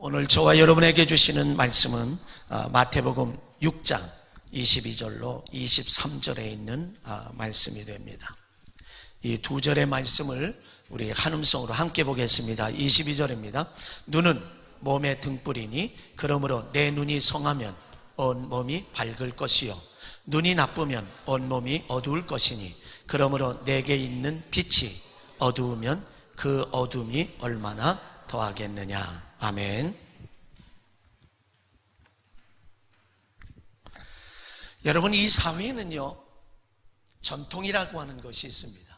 오늘 저와 여러분에게 주시는 말씀은 마태복음 6장 22절로 23절에 있는 말씀이 됩니다. 이 두 절의 말씀을 우리 한음성으로 함께 보겠습니다. 22절입니다. 눈은 몸의 등불이니 그러므로 내 눈이 성하면 온 몸이 밝을 것이요 눈이 나쁘면 온 몸이 어두울 것이니 그러므로 내게 있는 빛이 어두우면 그 어둠이 얼마나 더하겠느냐. 아멘. 여러분, 이 사회에는요 전통이라고 하는 것이 있습니다.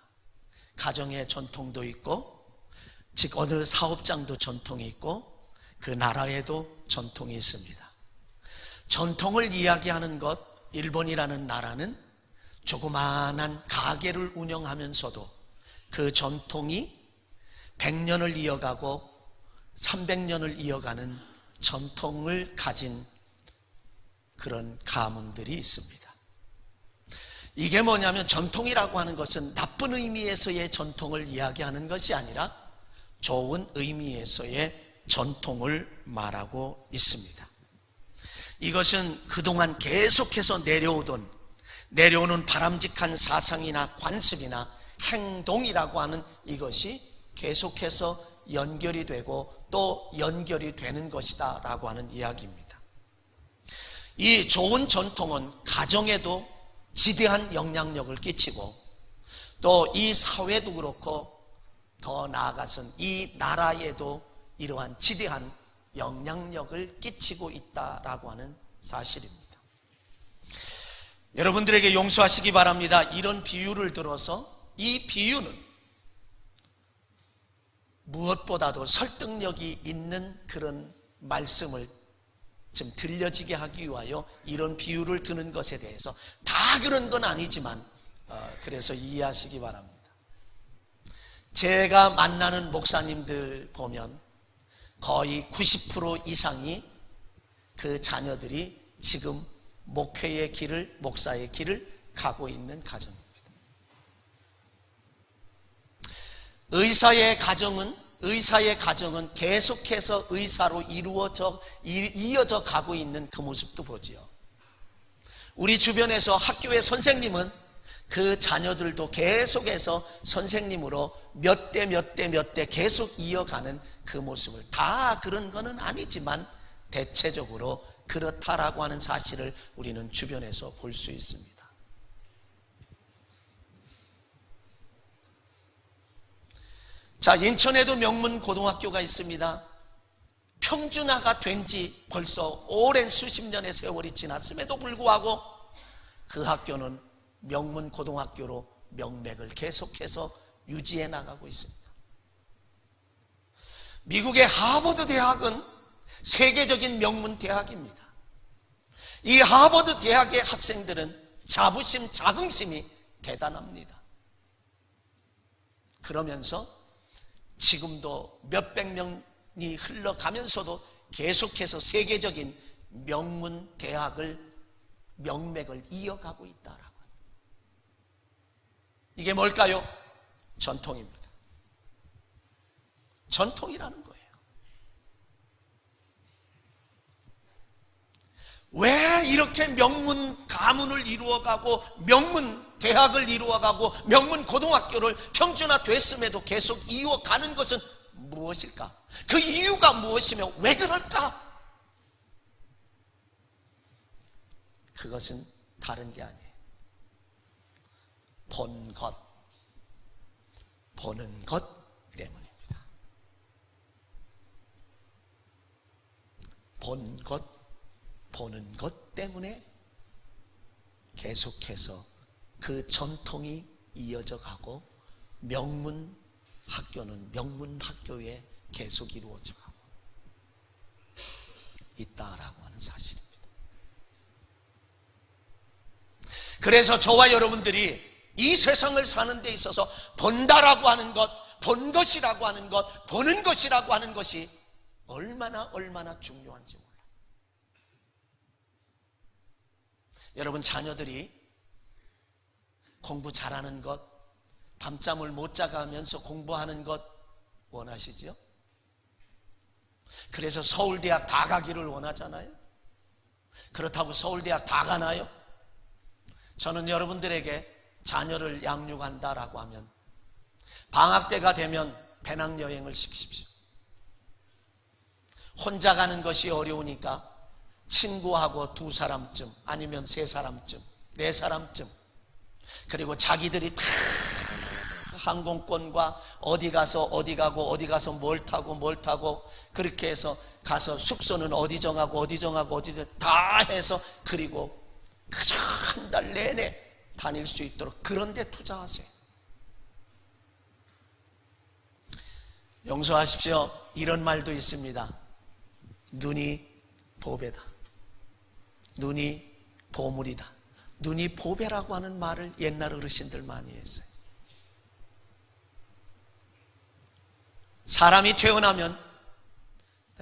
가정의 전통도 있고, 즉 어느 사업장도 전통이 있고, 그 나라에도 전통이 있습니다. 전통을 이야기하는 것, 일본이라는 나라는 조그마한 가게를 운영하면서도 그 전통이 100년을 이어가고 300년을 이어가는 전통을 가진 그런 가문들이 있습니다. 이게 뭐냐면, 전통이라고 하는 것은 나쁜 의미에서의 전통을 이야기하는 것이 아니라 좋은 의미에서의 전통을 말하고 있습니다. 이것은 그동안 계속해서 내려오는 바람직한 사상이나 관습이나 행동이라고 하는 이것이 계속해서 연결이 되고 또 연결이 되는 것이다 라고 하는 이야기입니다. 이 좋은 전통은 가정에도 지대한 영향력을 끼치고, 또 이 사회도 그렇고 더 나아가서는 이 나라에도 이러한 지대한 영향력을 끼치고 있다라고 하는 사실입니다. 여러분들에게 용서하시기 바랍니다. 이런 비유를 들어서, 이 비유는 무엇보다도 설득력이 있는 그런 말씀을 좀 들려지게 하기 위하여 이런 비유를 드는 것에 대해서, 다 그런 건 아니지만 그래서 이해하시기 바랍니다. 제가 만나는 목사님들 보면 거의 90% 이상이 그 자녀들이 지금 목회의 길을, 목사의 길을 가고 있는 가정입니다. 의사의 가정은 계속해서 의사로 이어져 가고 있는 그 모습도 보지요. 우리 주변에서 학교의 선생님은 그 자녀들도 계속해서 선생님으로 몇 대 계속 이어가는 그 모습을, 다 그런 거는 아니지만 대체적으로 그렇다라고 하는 사실을 우리는 주변에서 볼 수 있습니다. 자, 인천에도 명문 고등학교가 있습니다. 평준화가 된 지 벌써 오랜 수십 년의 세월이 지났음에도 불구하고 그 학교는 명문 고등학교로 명맥을 계속해서 유지해 나가고 있습니다. 미국의 하버드 대학은 세계적인 명문 대학입니다. 이 하버드 대학의 학생들은 자부심, 자긍심이 대단합니다. 그러면서 지금도 몇백 년이 흘러가면서도 계속해서 세계적인 명문 대학을, 명맥을 이어가고 있다라고. 이게 뭘까요? 전통입니다. 전통이라는 거예요. 왜 이렇게 명문 가문을 이루어가고 명문 대학을 이루어가고 명문 고등학교를 평준화됐음에도 계속 이어가는 것은 무엇일까? 그 이유가 무엇이며 왜 그럴까? 그것은 다른 게 아니에요. 보는 것 때문입니다. 보는 것 때문에 계속해서 그 전통이 이어져 가고, 명문 학교는 명문 학교에 계속 이루어져 가고 있다라고 하는 사실입니다. 그래서 저와 여러분들이 이 세상을 사는 데 있어서 본다라고 하는 것, 본 것이라고 하는 것, 보는 것이라고 하는 것이 얼마나 중요한지 몰라요. 여러분, 자녀들이 공부 잘하는 것, 밤잠을 못 자가면서 공부하는 것 원하시죠? 그래서 서울대학 다 가기를 원하잖아요. 그렇다고 서울대학 다 가나요? 저는 여러분들에게 자녀를 양육한다라고 하면 방학 때가 되면 배낭여행을 시키십시오. 혼자 가는 것이 어려우니까 친구하고 2사람쯤, 아니면 3사람쯤, 4사람쯤, 그리고 자기들이 다 항공권과 어디 가서 어디 가고 어디 가서 뭘 타고 그렇게 해서 가서 숙소는 어디 정하고 어디 정하고 어디 다 해서, 그리고 그저 한 달 내내 다닐 수 있도록 그런 데 투자하세요. 용서하십시오. 이런 말도 있습니다. 눈이 보배다. 눈이 보물이다. 눈이 보배라고 하는 말을 옛날 어르신들 많이 했어요. 사람이 태어나면,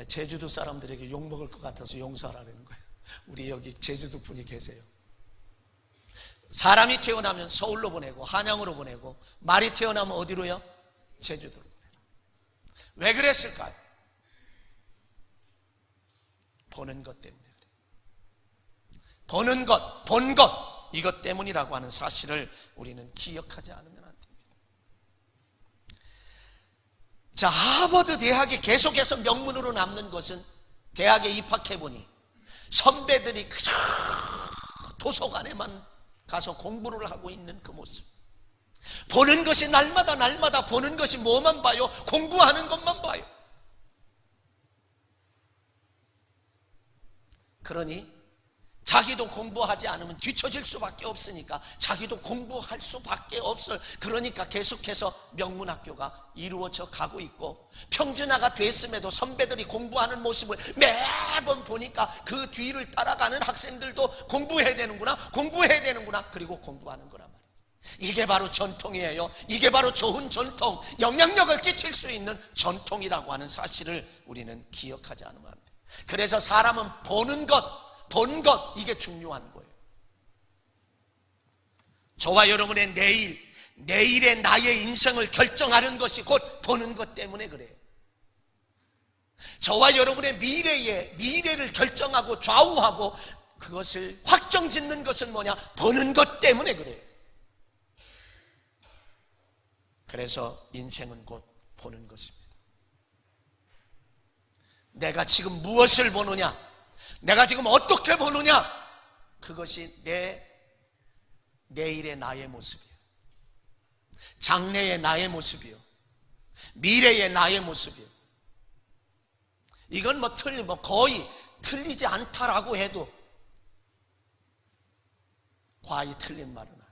제주도 사람들에게 욕먹을 것 같아서 용서하라는 거예요. 우리 여기 제주도 분이 계세요. 사람이 태어나면 서울로 보내고 한양으로 보내고, 말이 태어나면 어디로요? 제주도로 보내라. 왜 그랬을까요? 보는 것 때문에 그래요. 보는 것, 본 것, 이것 때문이라고 하는 사실을 우리는 기억하지 않으면 안 됩니다. 자, 하버드 대학이 계속해서 명문으로 남는 것은, 대학에 입학해보니 선배들이 그저 도서관에만 가서 공부를 하고 있는 그 모습, 보는 것이 날마다 보는 것이 뭐만 봐요? 공부하는 것만 봐요. 그러니 자기도 공부하지 않으면 뒤처질 수밖에 없으니까 자기도 공부할 수밖에 없어요. 그러니까 계속해서 명문학교가 이루어져 가고 있고, 평준화가 됐음에도 선배들이 공부하는 모습을 매번 보니까 그 뒤를 따라가는 학생들도 공부해야 되는구나, 그리고 공부하는 거란 말이에요. 이게 바로 전통이에요. 이게 바로 좋은 전통, 영향력을 끼칠 수 있는 전통이라고 하는 사실을 우리는 기억하지 않으면 안 돼요. 그래서 사람은 보는 것, 본 것, 이게 중요한 거예요. 저와 여러분의 내일의 나의 인생을 결정하는 것이 곧 보는 것 때문에 그래요. 저와 여러분의 미래를 결정하고 좌우하고 그것을 확정짓는 것은 뭐냐? 보는 것 때문에 그래요. 그래서 인생은 곧 보는 것입니다. 내가 지금 무엇을 보느냐, 내가 지금 어떻게 보느냐, 그것이 내일의 나의 모습이에요. 장래의 나의 모습이요, 미래의 나의 모습이요. 이건 거의 틀리지 않다라고 해도 과히 틀린 말은 아니에요.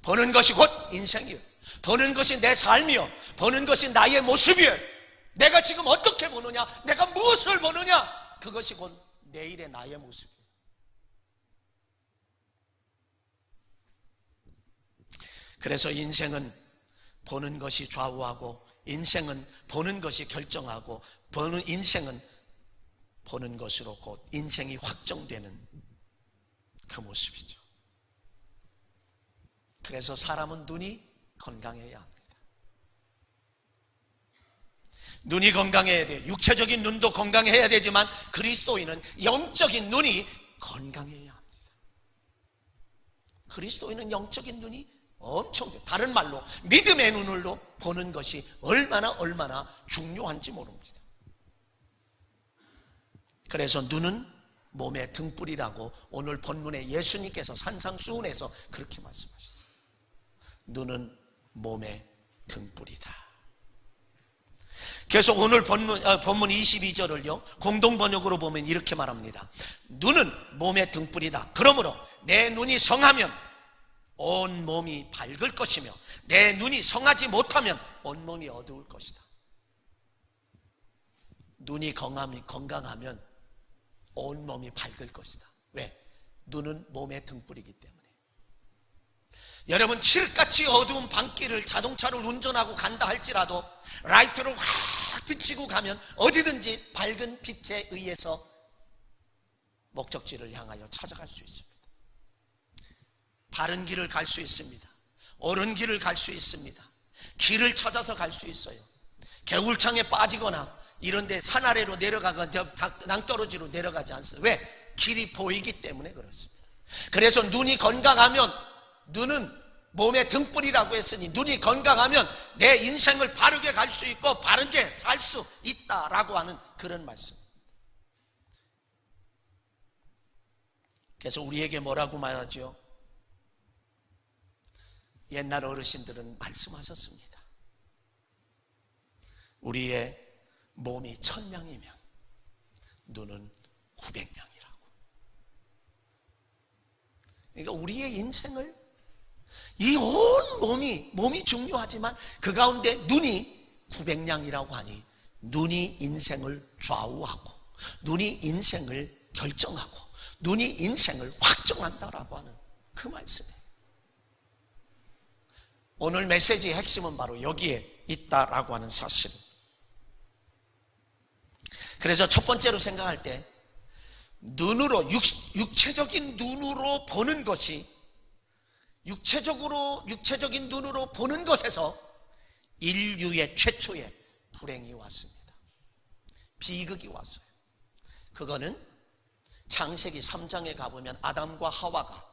보는 것이 곧 인생이요, 보는 것이 내 삶이요, 보는 것이 나의 모습이에요. 내가 지금 어떻게 보느냐, 내가 무엇을 보느냐, 그것이 곧 내일의 나의 모습이에요. 그래서 인생은 보는 것이 좌우하고, 인생은 보는 것이 결정하고, 인생은 보는 것으로 곧 인생이 확정되는 그 모습이죠. 그래서 사람은 눈이 건강해야 합니다. 눈이 건강해야 돼요. 육체적인 눈도 건강해야 되지만 그리스도인은 영적인 눈이 건강해야 합니다. 그리스도인은 영적인 눈이 엄청, 다른 말로 믿음의 눈으로 보는 것이 얼마나 중요한지 모릅니다. 그래서 눈은 몸의 등불이라고 오늘 본문에 예수님께서 산상수훈에서 그렇게 말씀하셨어요. 눈은 몸의 등불이다. 계속 오늘 본문 22절을요 공동번역으로 보면 이렇게 말합니다. 눈은 몸의 등불이다. 그러므로 내 눈이 성하면 온 몸이 밝을 것이며 내 눈이 성하지 못하면 온 몸이 어두울 것이다. 눈이 건강하면 온 몸이 밝을 것이다. 왜? 눈은 몸의 등불이기 때문에. 여러분, 칠흑같이 어두운 밤길을 자동차를 운전하고 간다 할지라도 라이트를 확 비치고 가면 어디든지 밝은 빛에 의해서 목적지를 향하여 찾아갈 수 있습니다. 바른 길을 갈 수 있습니다. 옳은 길을 갈 수 있습니다. 길을 찾아서 갈 수 있어요. 개울창에 빠지거나 이런데 산 아래로 내려가거나 낭떠러지로 내려가지 않습니다. 왜? 길이 보이기 때문에 그렇습니다. 그래서 눈이 건강하면, 눈은 몸의 등불이라고 했으니 눈이 건강하면 내 인생을 바르게 갈 수 있고 바르게 살 수 있다라고 하는 그런 말씀. 그래서 우리에게 뭐라고 말하죠? 옛날 어르신들은 말씀하셨습니다. 우리의 몸이 1000냥이면 눈은 900냥이라고. 그러니까 우리의 인생을, 이 온 몸이 중요하지만 그 가운데 눈이 900냥이라고 하니 눈이 인생을 좌우하고 눈이 인생을 결정하고 눈이 인생을 확정한다라고 하는 그 말씀이에요. 오늘 메시지의 핵심은 바로 여기에 있다라고 하는 사실. 그래서 첫 번째로 생각할 때 눈으로, 육체적인 눈으로 보는 것이, 육체적인 눈으로 보는 것에서 인류의 최초의 불행이 왔습니다. 비극이 왔어요. 그거는 창세기 3장에 가보면 아담과 하와가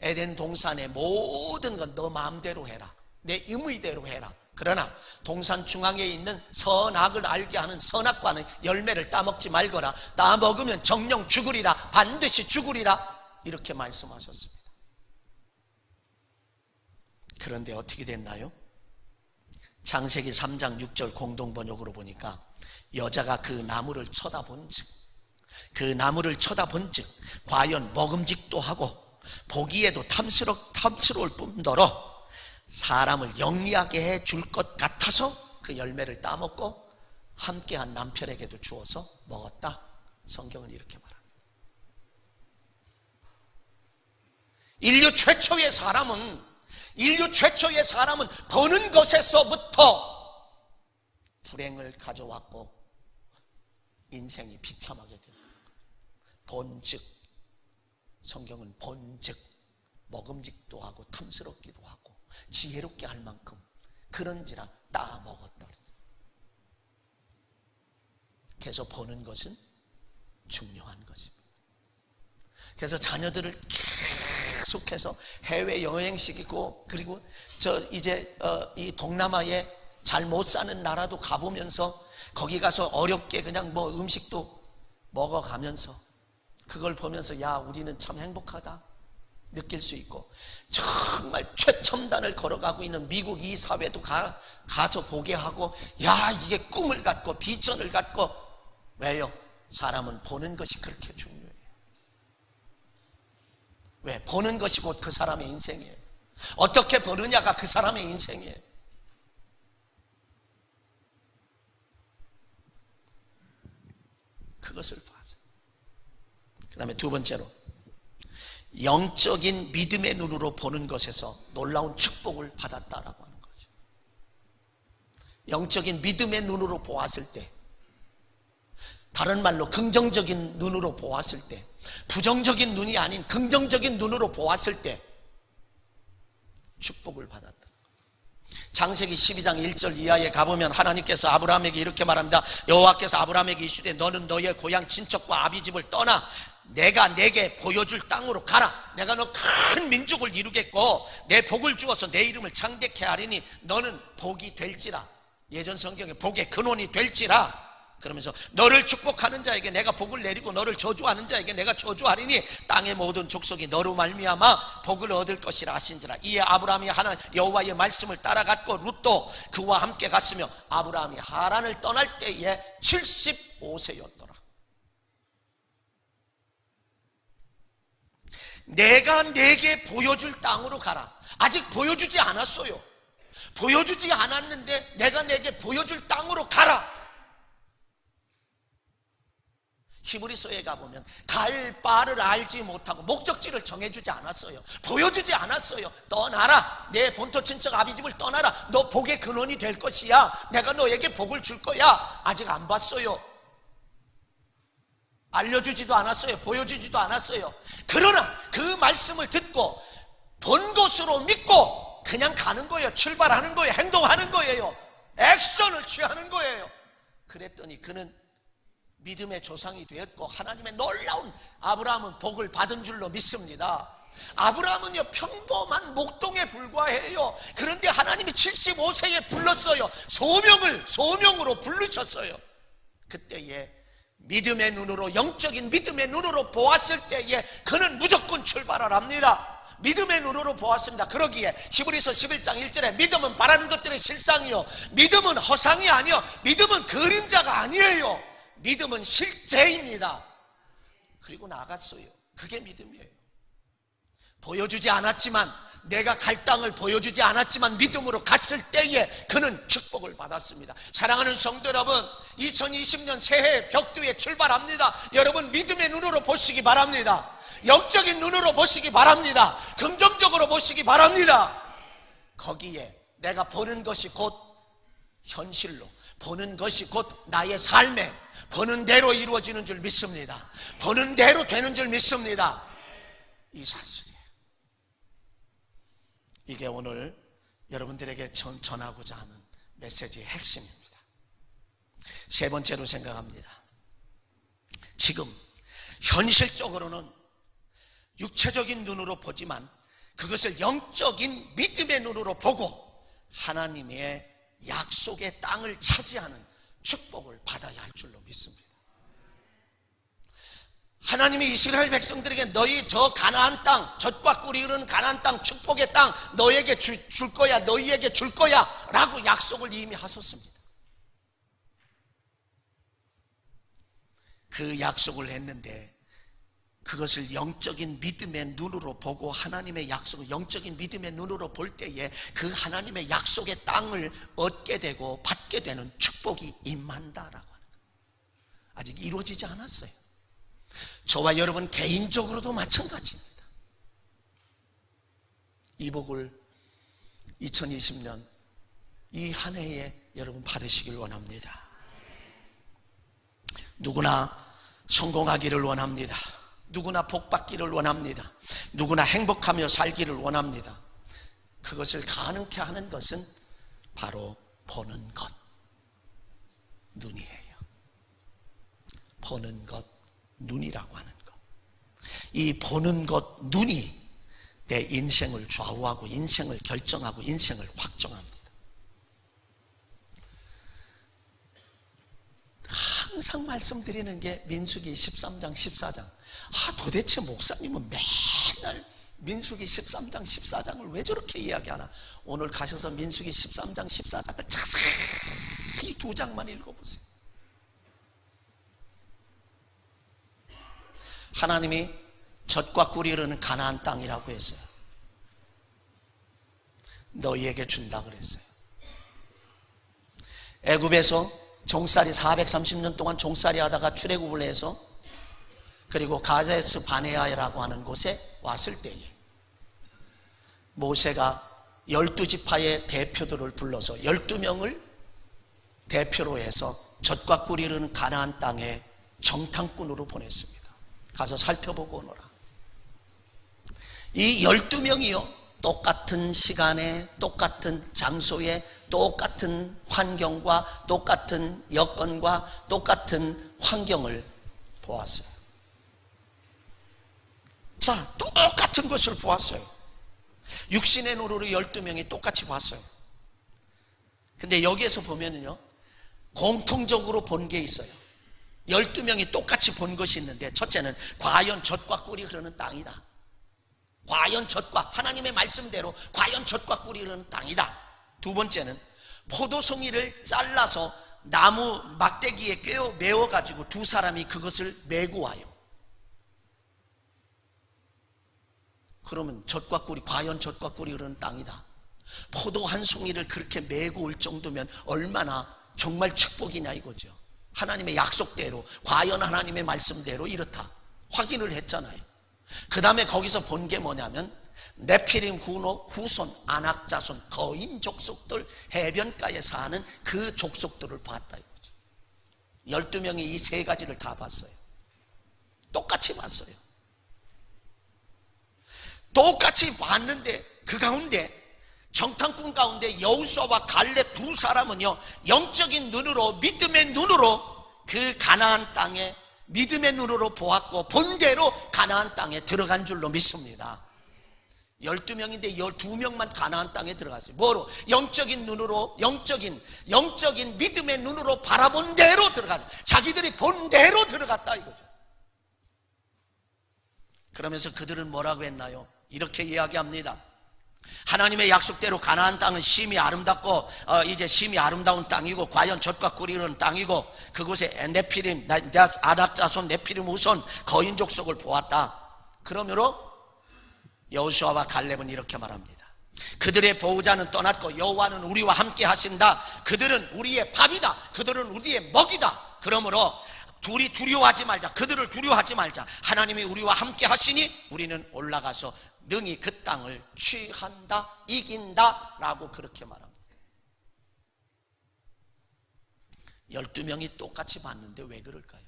에덴 동산의 모든 건 너 마음대로 해라, 내 임의대로 해라. 그러나 동산 중앙에 있는 선악을 알게 하는 선악과는 열매를 따먹지 말거라. 따먹으면 정령 죽으리라, 반드시 죽으리라, 이렇게 말씀하셨습니다. 그런데 어떻게 됐나요? 창세기 3장 6절 공동번역으로 보니까 여자가 그 나무를 쳐다본즉 과연 먹음직도 하고 보기에도 탐스러울 뿐더러 사람을 영리하게 해줄 것 같아서 그 열매를 따먹고 함께한 남편에게도 주어서 먹었다. 성경은 이렇게 말합니다. 인류 최초의 사람은 보는 것에서부터 불행을 가져왔고 인생이 비참하게 됩니다. 본즉, 성경은 본즉 먹음직도 하고 탐스럽기도 하고 지혜롭게 할 만큼 그런지라 따먹었더니. 그래서 보는 것은 중요한 것입니다. 그래서 자녀들을 계속해서 해외여행시키고, 그리고 이 동남아에 잘 못 사는 나라도 가보면서 거기 가서 어렵게 그냥 뭐 음식도 먹어가면서 그걸 보면서 야, 우리는 참 행복하다 느낄 수 있고, 정말 최첨단을 걸어가고 있는 미국 이 사회도 가서 보게 하고, 야, 이게 꿈을 갖고 비전을 갖고. 왜요? 사람은 보는 것이 그렇게 중요해요. 왜? 보는 것이 곧 그 사람의 인생이에요. 어떻게 보느냐가 그 사람의 인생이에요. 그것을 봐서. 그 다음에 두 번째로, 영적인 믿음의 눈으로 보는 것에서 놀라운 축복을 받았다라고 하는 거죠. 영적인 믿음의 눈으로 보았을 때, 다른 말로 긍정적인 눈으로 보았을 때, 부정적인 눈이 아닌 긍정적인 눈으로 보았을 때 축복을 받았다. 창세기 12장 1절 이하에 가보면 하나님께서 아브라함에게 이렇게 말합니다. 여호와께서 아브라함에게 이르시되 너는 너의 고향 친척과 아비집을 떠나 내가 내게 보여줄 땅으로 가라. 내가 너 큰 민족을 이루겠고 내 복을 주어서 내 이름을 창대케 하리니 너는 복이 될지라. 예전 성경에 복의 근원이 될지라. 그러면서 너를 축복하는 자에게 내가 복을 내리고 너를 저주하는 자에게 내가 저주하리니 땅의 모든 족속이 너로 말미암아 복을 얻을 것이라 하신지라. 이에 아브라함이 하나님 여호와의 말씀을 따라갔고 룻도 그와 함께 갔으며 아브라함이 하란을 떠날 때에 75세였더라. 내가 내게 보여줄 땅으로 가라. 아직 보여주지 않았어요. 보여주지 않았는데 내가 내게 보여줄 땅으로 가라. 히브리서에 가보면 갈 바를 알지 못하고 목적지를 정해주지 않았어요. 보여주지 않았어요. 떠나라. 내 본토 친척 아비집을 떠나라. 너 복의 근원이 될 것이야. 내가 너에게 복을 줄 거야. 아직 안 봤어요. 알려주지도 않았어요. 보여주지도 않았어요. 그러나 그 말씀을 듣고 본 것으로 믿고 그냥 가는 거예요. 출발하는 거예요. 행동하는 거예요. 액션을 취하는 거예요. 그랬더니 그는 믿음의 조상이 되었고 하나님의 놀라운 아브라함은 복을 받은 줄로 믿습니다. 아브라함은요 평범한 목동에 불과해요. 그런데 하나님이 75세에 불렀어요. 소명으로 부르셨어요. 그때에 믿음의 눈으로, 영적인 믿음의 눈으로 보았을 때에 그는 무조건 출발을 합니다. 믿음의 눈으로 보았습니다. 그러기에 히브리서 11장 1절에 믿음은 바라는 것들의 실상이요, 믿음은 허상이 아니요, 믿음은 그림자가 아니에요, 믿음은 실제입니다. 그리고 나갔어요. 그게 믿음이에요. 보여주지 않았지만, 내가 갈 땅을 보여주지 않았지만 믿음으로 갔을 때에 그는 축복을 받았습니다. 사랑하는 성도 여러분, 2020년 새해 벽두에 출발합니다. 여러분 믿음의 눈으로 보시기 바랍니다. 영적인 눈으로 보시기 바랍니다. 긍정적으로 보시기 바랍니다. 거기에 내가 보는 것이 곧 현실로, 보는 것이 곧 나의 삶에 보는 대로 이루어지는 줄 믿습니다. 보는 대로 되는 줄 믿습니다. 이 사실이에요. 이게 오늘 여러분들에게 전하고자 하는 메시지의 핵심입니다. 세 번째로 생각합니다. 지금 현실적으로는 육체적인 눈으로 보지만 그것을 영적인 믿음의 눈으로 보고 하나님의 약속의 땅을 차지하는 축복을 받아야 할 줄로 믿습니다. 하나님이 이스라엘 백성들에게 너희 저 가나안 땅, 젖과 꿀이 흐르는 가나안 땅, 축복의 땅 너에게 줄 거야, 너희에게 줄 거야 라고 약속을 이미 하셨습니다. 그 약속을 했는데 그것을 영적인 믿음의 눈으로 보고 하나님의 약속을 영적인 믿음의 눈으로 볼 때에 그 하나님의 약속의 땅을 얻게 되고 받게 되는 축복이 임한다라고 하는 거예요. 아직 이루어지지 않았어요. 저와 여러분 개인적으로도 마찬가지입니다. 이 복을 2020년 이 한 해에 여러분 받으시길 원합니다. 누구나 성공하기를 원합니다. 누구나 복받기를 원합니다. 누구나 행복하며 살기를 원합니다. 그것을 가능케 하는 것은 바로 보는 것, 눈이에요. 보는 것, 눈이라고 하는 것. 이 보는 것, 눈이 내 인생을 좌우하고 인생을 결정하고 인생을 확정합니다. 항상 말씀드리는 게 민수기 13장 14장. 도대체 목사님은 맨날 민수기 13장 14장을 왜 저렇게 이야기하나? 오늘 가셔서 민수기 13장 14장을 자세히 2장만 읽어보세요. 하나님이 젖과 꿀이 흐르는 가나안 땅이라고 했어요. 너희에게 준다 그랬어요. 애굽에서 종살이 430년 동안 종살이 하다가 출애굽을 해서 그리고 가데스 바네아라고 하는 곳에 왔을 때에 모세가 12지파의 대표들을 불러서 12명을 대표로 해서 젖과 꿀이 흐르는 가나안 땅에 정탐꾼으로 보냈습니다. 가서 살펴보고 오너라. 이 12명이요 똑같은 시간에 똑같은 장소에 똑같은 환경과 똑같은 여건과 똑같은 환경을 보았어요. 자, 똑같은 것을 보았어요. 육신의 눈으로 12명이 똑같이 봤어요. 근데 여기에서 보면은요 공통적으로 본 게 있어요. 12명이 똑같이 본 것이 있는데, 첫째는 과연 젖과 꿀이 흐르는 땅이다. 과연 젖과, 하나님의 말씀대로 과연 젖과 꿀이 흐르는 땅이다. 두 번째는 포도송이를 잘라서 나무 막대기에 꿰어 메워가지고 두 사람이 그것을 메고 와요. 그러면 젖과 꿀이, 과연 젖과 꿀이 흐르는 땅이다. 포도 한 송이를 그렇게 메고 올 정도면 얼마나 정말 축복이냐 이거죠. 하나님의 약속대로, 과연 하나님의 말씀대로 이렇다 확인을 했잖아요. 그 다음에 거기서 본 게 뭐냐면 네피림 후손, 아낙 자손, 거인 족속들, 해변가에 사는 그 족속들을 봤다 이거죠. 12명이 이 세 가지를 다 봤어요. 똑같이 봤어요. 똑같이 봤는데 그 가운데 정탐꾼 가운데 여호수아와 갈렙 두 사람은요, 영적인 눈으로, 믿음의 눈으로 그 가나안 땅에 믿음의 눈으로 보았고 본대로 가나안 땅에 들어간 줄로 믿습니다. 12명인데 12명만 가나안 땅에 들어갔어요. 뭐로? 영적인 눈으로, 영적인 믿음의 눈으로 바라본 대로 들어갔어요. 자기들이 본 대로 들어갔다 이거죠. 그러면서 그들은 뭐라고 했나요? 이렇게 이야기합니다. 하나님의 약속대로 가나안 땅은 심히 아름답고 이제 심히 아름다운 땅이고 과연 젖과 꿀이 흐르는 땅이고 그곳에 네피림, 아낙 자손 네피림 우선 거인 족속을 보았다. 그러므로 여호수아와 갈렙은 이렇게 말합니다. 그들의 보호자는 떠났고 여호와는 우리와 함께 하신다. 그들은 우리의 밥이다. 그들은 우리의 먹이다. 그러므로 둘이 두려워하지 말자. 그들을 두려워하지 말자. 하나님이 우리와 함께 하시니 우리는 올라가서 능히 그 땅을 취한다, 이긴다 라고 그렇게 말합니다. 12명이 똑같이 봤는데 왜 그럴까요?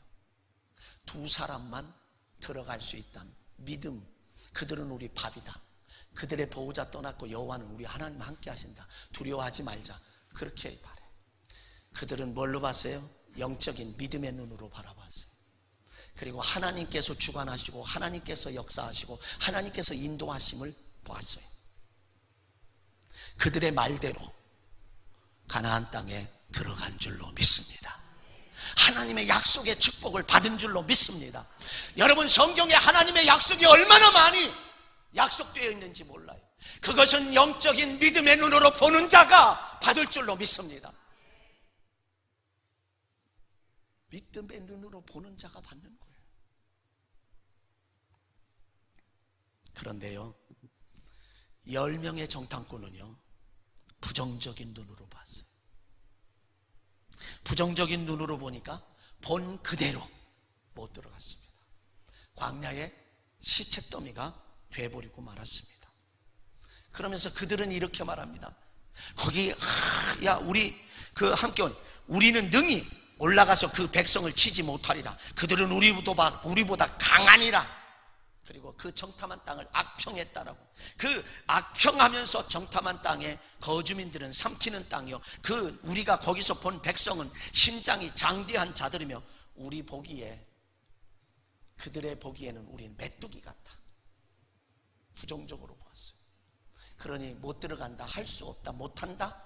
두 사람만 들어갈 수 있다는 믿음. 그들은 우리 밥이다. 그들의 보호자 떠났고 여호와는 우리 하나님과 함께 하신다. 두려워하지 말자. 그렇게 말해. 그들은 뭘로 봤어요? 영적인 믿음의 눈으로 바라봤어요. 그리고 하나님께서 주관하시고 하나님께서 역사하시고 하나님께서 인도하심을 보았어요. 그들의 말대로 가나안 땅에 들어간 줄로 믿습니다. 하나님의 약속의 축복을 받은 줄로 믿습니다. 여러분, 성경에 하나님의 약속이 얼마나 많이 약속되어 있는지 몰라요. 그것은 영적인 믿음의 눈으로 보는 자가 받을 줄로 믿습니다. 믿음의 눈으로 보는 자가 받는 거예요. 그런데요, 10명의 정탐꾼은요, 부정적인 눈으로 봤어요. 부정적인 눈으로 보니까 본 그대로 못 들어갔습니다. 광야에 시체 더미가 돼버리고 말았습니다. 그러면서 그들은 이렇게 말합니다. 거기 야 우리 그 함께 온 우리는 능히 올라가서 그 백성을 치지 못하리라. 그들은 우리보다 강하니라. 그리고 그 정탐한 땅을 악평했다라고. 그 악평하면서 정탐한 땅에 거주민들은 삼키는 땅이요, 그 우리가 거기서 본 백성은 심장이 장대한 자들이며 우리 보기에, 그들의 보기에는 우린 메뚜기 같다. 부정적으로 보았어요. 그러니 못 들어간다, 할 수 없다, 못한다.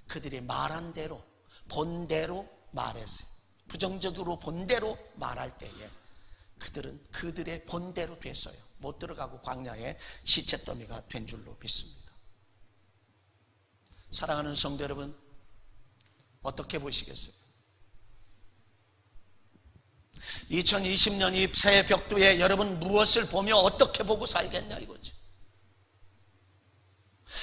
그들이 말한 대로, 본 대로 말했어요. 부정적으로 본 대로 말할 때에 그들은 그들의 본대로 됐어요. 못 들어가고 광야에 시체 더미가 된 줄로 믿습니다. 사랑하는 성도 여러분, 어떻게 보시겠어요? 2020년 이 새해 벽두에 여러분 무엇을 보며 어떻게 보고 살겠냐 이거죠.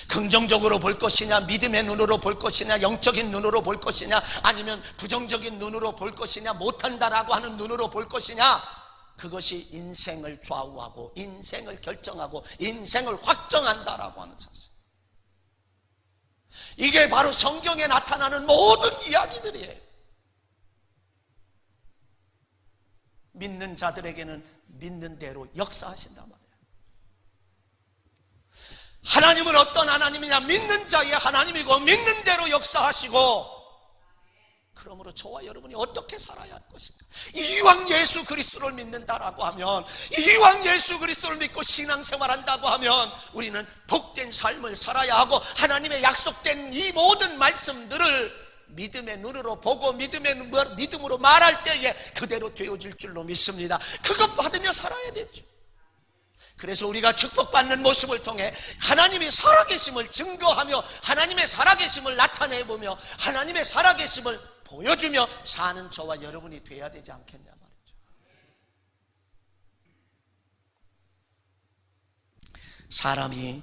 긍정적으로 볼 것이냐, 믿음의 눈으로 볼 것이냐, 영적인 눈으로 볼 것이냐, 아니면 부정적인 눈으로 볼 것이냐, 못한다라고 하는 눈으로 볼 것이냐, 그것이 인생을 좌우하고 인생을 결정하고 인생을 확정한다라고 하는 사실. 이게 바로 성경에 나타나는 모든 이야기들이에요. 믿는 자들에게는 믿는 대로 역사하신단 말이에요. 하나님은 어떤 하나님이냐? 믿는 자의 하나님이고 믿는 대로 역사하시고, 그러므로 저와 여러분이 어떻게 살아야 할 것인가? 이왕 예수 그리스도를 믿는다라고 하면, 이왕 예수 그리스도를 믿고 신앙생활한다고 하면 우리는 복된 삶을 살아야 하고 하나님의 약속된 이 모든 말씀들을 믿음의 눈으로 보고 믿음으로 말할 때에 그대로 되어질 줄로 믿습니다. 그것 받으며 살아야 되죠. 그래서 우리가 축복받는 모습을 통해 하나님이 살아계심을 증거하며 하나님의 살아계심을 나타내보며 하나님의 살아계심을 보여주며 사는 저와 여러분이 돼야 되지 않겠냐 말이죠. 사람이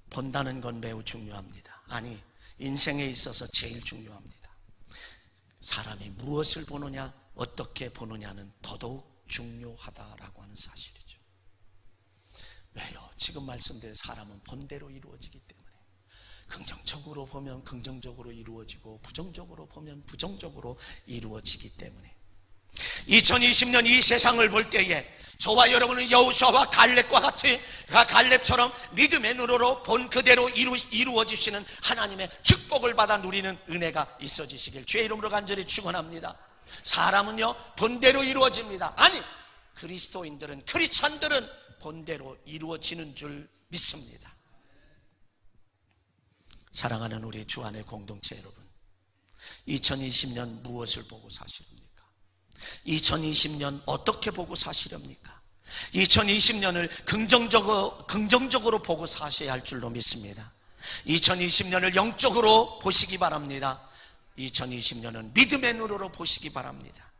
본다는 건 매우 중요합니다. 아니, 인생에 있어서 제일 중요합니다. 사람이 무엇을 보느냐, 어떻게 보느냐는 더더욱 중요하다라고 하는 사실이죠. 왜요? 지금 말씀드린 사람은 본대로 이루어지기 때문에 긍정적으로 보면 긍정적으로 이루어지고 부정적으로 보면 부정적으로 이루어지기 때문에 2020년 이 세상을 볼 때에 저와 여러분은 여호수아와 갈렙과 같이 갈렙처럼 믿음의 눈으로 본 그대로 이루어지시는 하나님의 축복을 받아 누리는 은혜가 있어지시길 주의 이름으로 간절히 축원합니다. 사람은요 본대로 이루어집니다. 아니, 그리스도인들은, 크리스찬들은 본대로 이루어지는 줄 믿습니다. 사랑하는 우리 주 안의 공동체 여러분, 2020년 무엇을 보고 사시렵니까? 2020년 어떻게 보고 사시렵니까? 2020년을 긍정적으로 보고 사셔야 할 줄로 믿습니다. 2020년을 영적으로 보시기 바랍니다. 2020년은 믿음의 눈으로 보시기 바랍니다.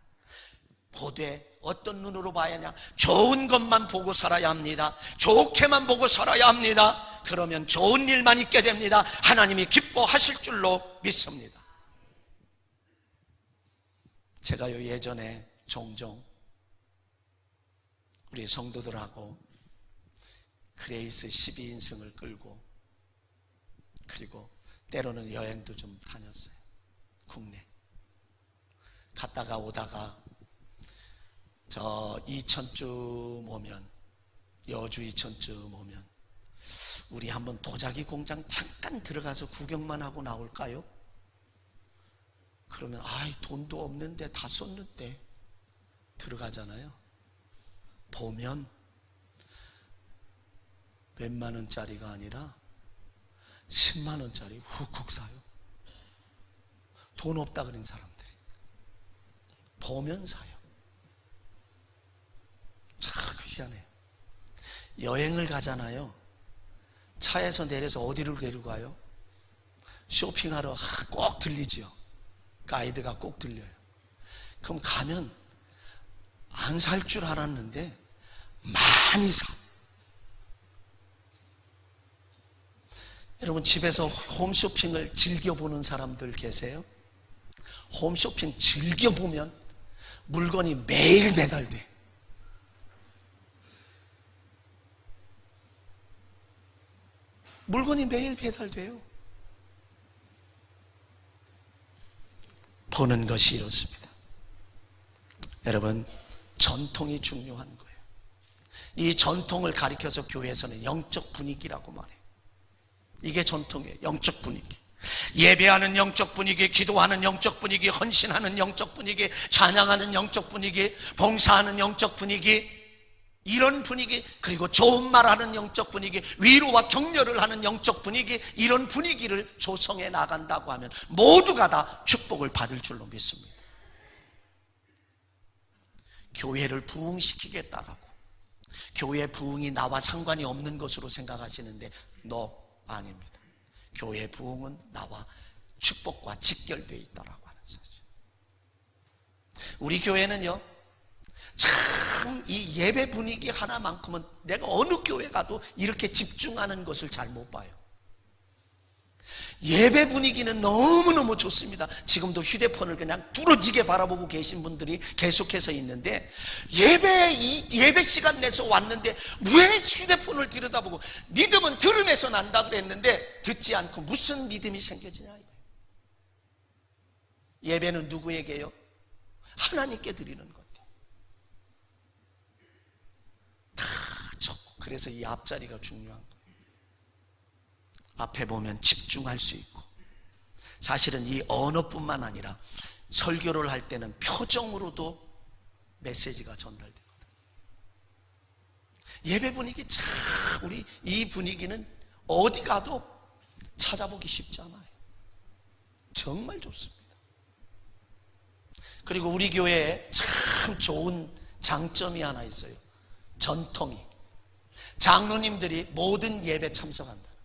보되 어떤 눈으로 봐야 하냐? 좋은 것만 보고 살아야 합니다. 좋게만 보고 살아야 합니다. 그러면 좋은 일만 있게 됩니다. 하나님이 기뻐하실 줄로 믿습니다. 제가요 예전에 종종 우리 성도들하고 그레이스 12인승을 끌고, 그리고 때로는 여행도 좀 다녔어요. 국내 갔다가 오다가 저 이천쯤 오면, 여주 이천쯤 오면 우리 한번 도자기 공장 잠깐 들어가서 구경만 하고 나올까요? 그러면 아이 돈도 없는데 다 썼는데 들어가잖아요. 보면 몇만 원짜리가 아니라 10만 원짜리 훅훅 사요. 돈 없다 그런 사람들이 보면 사요. 참 희한해요. 여행을 가잖아요. 차에서 내려서 어디를 데리고 가요? 쇼핑하러 꼭 들리지요. 가이드가 꼭 들려요. 그럼 가면 안 살 줄 알았는데 많이 사. 여러분, 집에서 홈쇼핑을 즐겨보는 사람들 계세요? 홈쇼핑 즐겨보면 물건이 매일 배달돼. 물건이 매일 배달돼요. 보는 것이 이렇습니다. 여러분, 전통이 중요한 거예요. 이 전통을 가리켜서 교회에서는 영적 분위기라고 말해요. 이게 전통이에요. 영적 분위기. 예배하는 영적 분위기, 기도하는 영적 분위기, 헌신하는 영적 분위기, 찬양하는 영적 분위기, 봉사하는 영적 분위기, 이런 분위기, 그리고 좋은 말하는 영적 분위기, 위로와 격려를 하는 영적 분위기, 이런 분위기를 조성해 나간다고 하면 모두가 다 축복을 받을 줄로 믿습니다. 교회를 부흥시키겠다라고, 교회 부흥이 나와 상관이 없는 것으로 생각하시는데 아닙니다. 교회 부흥은 나와 축복과 직결되어 있다라고 하는 사실. 우리 교회는요, 참 이 예배 분위기 하나만큼은 내가 어느 교회 가도 이렇게 집중하는 것을 잘 못 봐요. 예배 분위기는 너무너무 좋습니다. 지금도 휴대폰을 그냥 뚫어지게 바라보고 계신 분들이 계속해서 있는데, 예배 시간 내서 왔는데 왜 휴대폰을 들여다보고, 믿음은 들음에서 난다 그랬는데 듣지 않고 무슨 믿음이 생겨지냐 이거예요. 예배는 누구에게요? 하나님께 드리는 것. 다 적고, 그래서 이 앞자리가 중요한 거예요. 앞에 보면 집중할 수 있고, 사실은 이 언어뿐만 아니라 설교를 할 때는 표정으로도 메시지가 전달되거든요. 예배 분위기 참, 우리 이 분위기는 어디 가도 찾아보기 쉽지 않아요. 정말 좋습니다. 그리고 우리 교회에 참 좋은 장점이 하나 있어요. 전통이. 장로님들이 모든 예배 참석한다는 거예요.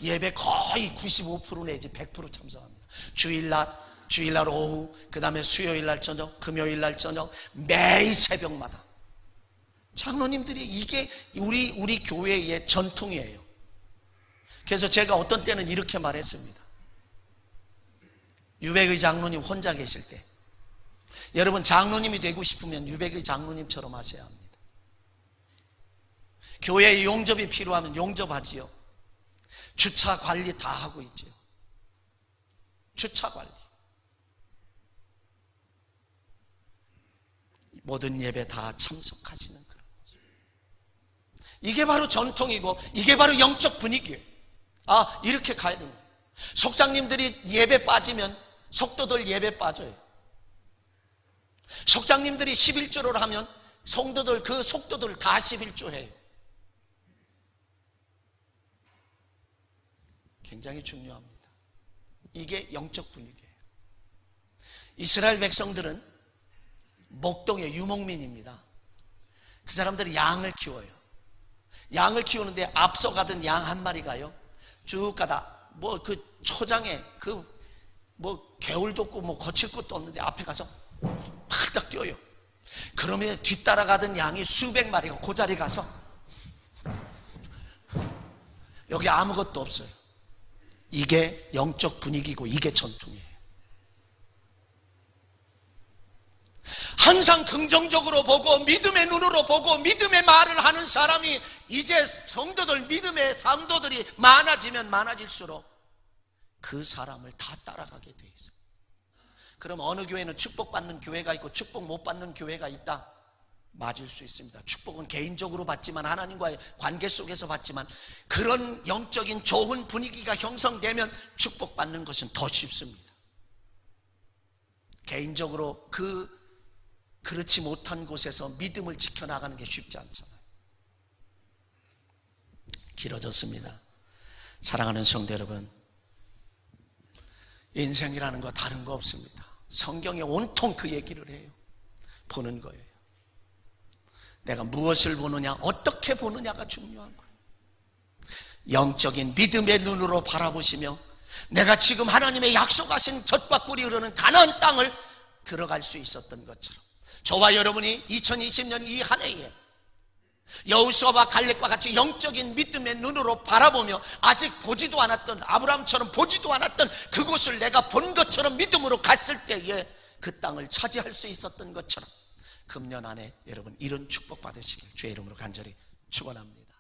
예배 거의 95% 내지 100% 참석합니다. 주일날 오후, 그 다음에 수요일날 저녁, 금요일날 저녁, 매일 새벽마다. 장로님들이, 이게 우리 교회의 전통이에요. 그래서 제가 어떤 때는 이렇게 말했습니다. 유백의 장로님 혼자 계실 때, 여러분, 장로님이 되고 싶으면 유백의 장로님처럼 하셔야 합니다. 교회에 용접이 필요하면 용접하지요. 주차 관리 다 하고 있죠. 주차 관리. 모든 예배 다 참석하시는 그런 모습. 이게 바로 전통이고 이게 바로 영적 분위기예요. 이렇게 가야 됩니다. 속장님들이 예배 빠지면 속도들 예배 빠져요. 속장님들이 11조를 하면 성도들 그 속도들 다 11조 해요. 굉장히 중요합니다. 이게 영적 분위기예요. 이스라엘 백성들은 목동의 유목민입니다. 그 사람들이 양을 키워요. 양을 키우는데 앞서가던 양 한 마리가요, 쭉 가다 그 초장에 개울도 없고 거칠 것도 없는데 앞에 가서 팍딱 뛰어요. 그러면 뒤따라가던 양이 수백 마리가 그 자리 가서 여기 아무것도 없어요. 이게 영적 분위기고 이게 전통이에요. 항상 긍정적으로 보고 믿음의 눈으로 보고 믿음의 말을 하는 사람이 이제 성도들, 믿음의 상도들이 많아지면 많아질수록 그 사람을 다 따라가게 돼 있어요. 그럼 어느 교회는 축복받는 교회가 있고 축복 못 받는 교회가 있다? 맞을 수 있습니다. 축복은 개인적으로 받지만, 하나님과의 관계 속에서 받지만, 그런 영적인 좋은 분위기가 형성되면 축복받는 것은 더 쉽습니다. 개인적으로 그렇지 못한 곳에서 믿음을 지켜나가는 게 쉽지 않잖아요. 길어졌습니다. 사랑하는 성도 여러분, 인생이라는 거 다른 거 없습니다. 성경에 온통 그 얘기를 해요. 보는 거예요. 내가 무엇을 보느냐, 어떻게 보느냐가 중요한 거예요. 영적인 믿음의 눈으로 바라보시며 내가 지금 하나님의 약속하신 젖과 꿀이 흐르는 가나안 땅을 들어갈 수 있었던 것처럼, 저와 여러분이 2020년 이 한 해에 여호수아와 갈렙과 같이 영적인 믿음의 눈으로 바라보며 아직 보지도 않았던, 아브라함처럼 보지도 않았던 그곳을 내가 본 것처럼 믿음으로 갔을 때에 그 땅을 차지할 수 있었던 것처럼 금년 안에 여러분 이런 축복 받으시길 주의 이름으로 간절히 축원합니다.